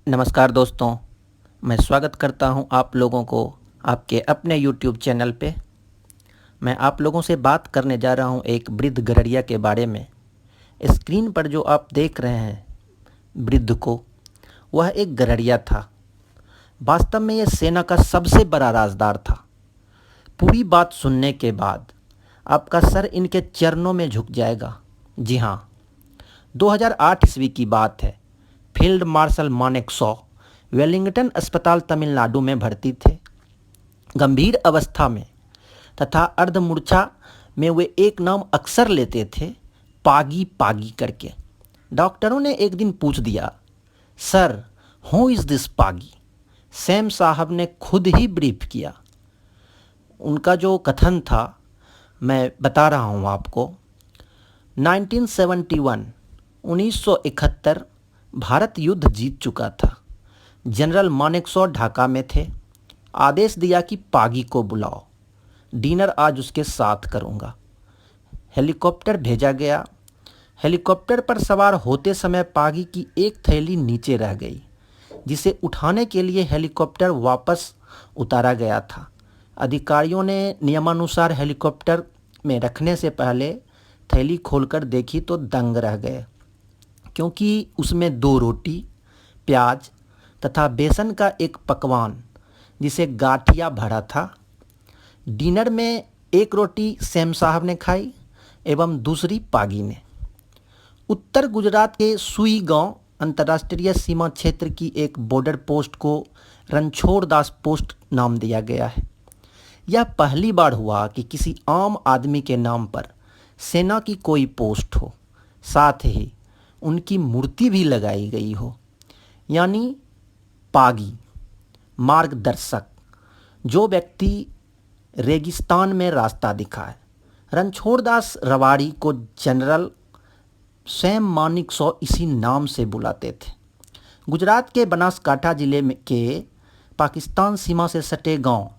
नमस्कार दोस्तों, मैं स्वागत करता हूं आप लोगों को आपके अपने YouTube चैनल पे। मैं आप लोगों से बात करने जा रहा हूं एक वृद्ध गड़रिया के बारे में। स्क्रीन पर जो आप देख रहे हैं वृद्ध को, वह एक गड़रिया था। वास्तव में यह सेना का सबसे बड़ा राजदार था। पूरी बात सुनने के बाद आपका सर इनके चरणों में झुक जाएगा। जी हाँ, 2008 ईस्वी की बात है। फील्ड मार्शल मानेकशॉ वेलिंगटन अस्पताल तमिलनाडु में भर्ती थे। गंभीर अवस्था में तथा अर्धमूर्छा में वे एक नाम अक्सर लेते थे, पागी पागी करके। डॉक्टरों ने एक दिन पूछ दिया, sir who is this Pagi? Sam साहब ने खुद ही ब्रीफ किया। उनका जो कथन था मैं बता रहा हूँ आपको। 1971 भारत युद्ध जीत चुका था। जनरल मानेकशॉ ढाका में थे। आदेश दिया कि पागी को बुलाओ, डिनर आज उसके साथ करूँगा। हेलीकॉप्टर भेजा गया। हेलीकॉप्टर पर सवार होते समय पागी की एक थैली नीचे रह गई, जिसे उठाने के लिए हेलीकॉप्टर वापस उतारा गया था। अधिकारियों ने नियमानुसार हेलीकॉप्टर में रखने से पहले थैली खोलकर देखी तो दंग रह गए, क्योंकि उसमें 2 रोटी, प्याज तथा बेसन का एक पकवान जिसे गाठिया भरा था। डिनर में एक रोटी सैम साहब ने खाई एवं दूसरी पागी ने। उत्तर गुजरात के सुई गांव अंतर्राष्ट्रीय सीमा क्षेत्र की एक बॉर्डर पोस्ट को रणछोड़ दास पोस्ट नाम दिया गया है। यह पहली बार हुआ कि किसी आम आदमी के नाम पर सेना की कोई पोस्ट हो, साथ ही उनकी मूर्ति भी लगाई गई हो। यानी पागी मार्गदर्शक, जो व्यक्ति रेगिस्तान में रास्ता दिखाए। रणछोड़ दास रवाड़ी को जनरल सैम मानेकशॉ इसी नाम से बुलाते थे। गुजरात के बनासकांठा जिले में के पाकिस्तान सीमा से सटे गांव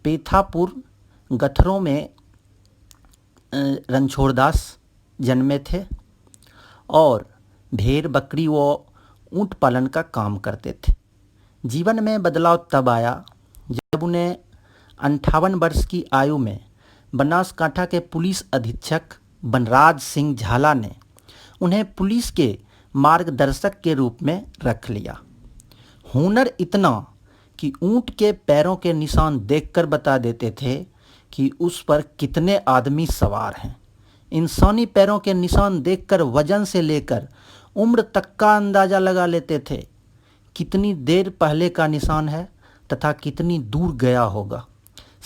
पेथापुर गथरों में रणछोड़ दास जन्मे थे और भेड़ बकरी व ऊँट पालन का काम करते थे। जीवन में बदलाव तब आया जब उन्हें 58 वर्ष की आयु में बनासकांठा के पुलिस अधीक्षक बनराज सिंह झाला ने उन्हें पुलिस के मार्गदर्शक के रूप में रख लिया। हुनर इतना कि ऊँट के पैरों के निशान देखकर बता देते थे कि उस पर कितने आदमी सवार हैं। इंसानी पैरों के निशान देखकर वजन से लेकर उम्र तक का अंदाज़ा लगा लेते थे, कितनी देर पहले का निशान है तथा कितनी दूर गया होगा।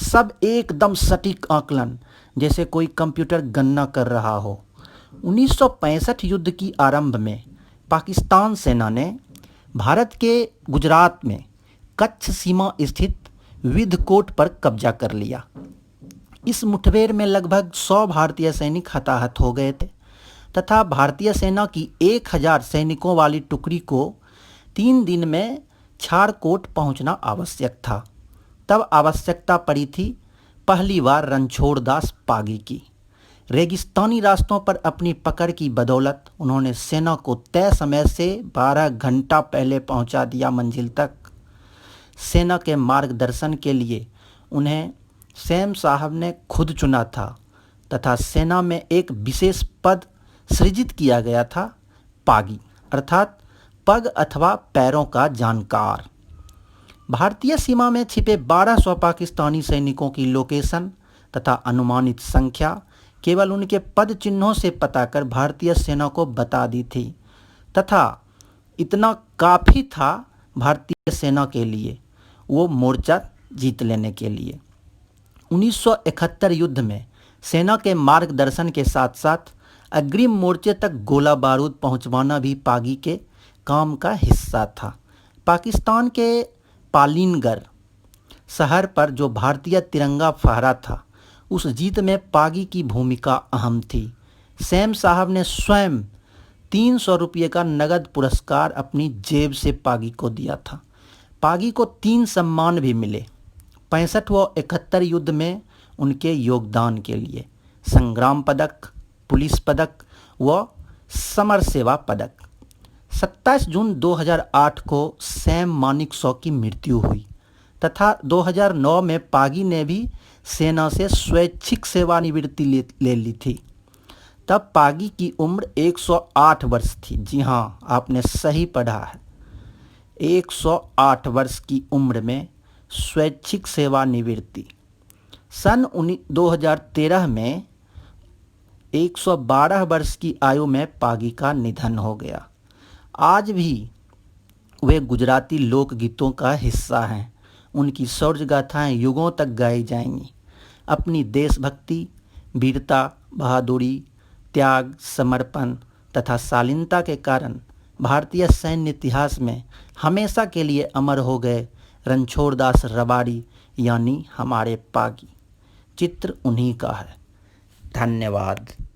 सब एकदम सटीक आकलन, जैसे कोई कंप्यूटर गणना कर रहा हो। 1965 युद्ध की आरंभ में पाकिस्तान सेना ने भारत के गुजरात में कच्छ सीमा स्थित विधकोट पर कब्जा कर लिया। इस मुठभेड़ में लगभग 100 भारतीय सैनिक हताहत हो गए थे तथा भारतीय सेना की 1000 सैनिकों वाली टुकड़ी को 3 दिन में छाड़कोट पहुंचना आवश्यक था। तब आवश्यकता पड़ी थी पहली बार रणछोड़ दास पागी की। रेगिस्तानी रास्तों पर अपनी पकड़ की बदौलत उन्होंने सेना को तय समय से 12 घंटा पहले पहुंचा दिया मंजिल तक। सेना के मार्गदर्शन के लिए उन्हें सैम साहब ने खुद चुना था तथा सेना में एक विशेष पद सृजित किया गया था, पागी, अर्थात पग अथवा पैरों का जानकार। भारतीय सीमा में छिपे 1200 पाकिस्तानी सैनिकों की लोकेशन तथा अनुमानित संख्या केवल उनके पद चिन्हों से पता कर भारतीय सेना को बता दी थी तथा इतना काफ़ी था भारतीय सेना के लिए वो मोर्चा जीत लेने के लिए। 1971 युद्ध में सेना के मार्गदर्शन के साथ साथ अग्रिम मोर्चे तक गोला बारूद पहुंचवाना भी पागी के काम का हिस्सा था। पाकिस्तान के पालीनगर शहर पर जो भारतीय तिरंगा फहरा था, उस जीत में पागी की भूमिका अहम थी। सैम साहब ने स्वयं 300 रुपये का नगद पुरस्कार अपनी जेब से पागी को दिया था। पागी को 3 सम्मान भी मिले 65 व 71 युद्ध में उनके योगदान के लिए। संग्राम पदक, पुलिस पदक व समर सेवा पदक। 27 जून 2008 को सैम मानेकशॉ की मृत्यु हुई तथा 2009 में पागी ने भी सेना से स्वैच्छिक सेवानिवृत्ति ले ली थी। तब पागी की उम्र 108 वर्ष थी। जी हाँ, आपने सही पढ़ा है, 108 वर्ष की उम्र में स्वैच्छिक सेवानिवृत्ति। सन 2013 में 112 वर्ष की आयु में पागी का निधन हो गया। आज भी वे गुजराती लोकगीतों का हिस्सा हैं। उनकी शौर्य गाथाएँ युगों तक गाई जाएंगी। अपनी देशभक्ति, वीरता, बहादुरी, त्याग, समर्पण तथा शालीनता के कारण भारतीय सैन्य इतिहास में हमेशा के लिए अमर हो गए रणछोड़दास रबारी यानी हमारे पागी। चित्र उन्हीं का है। धन्यवाद।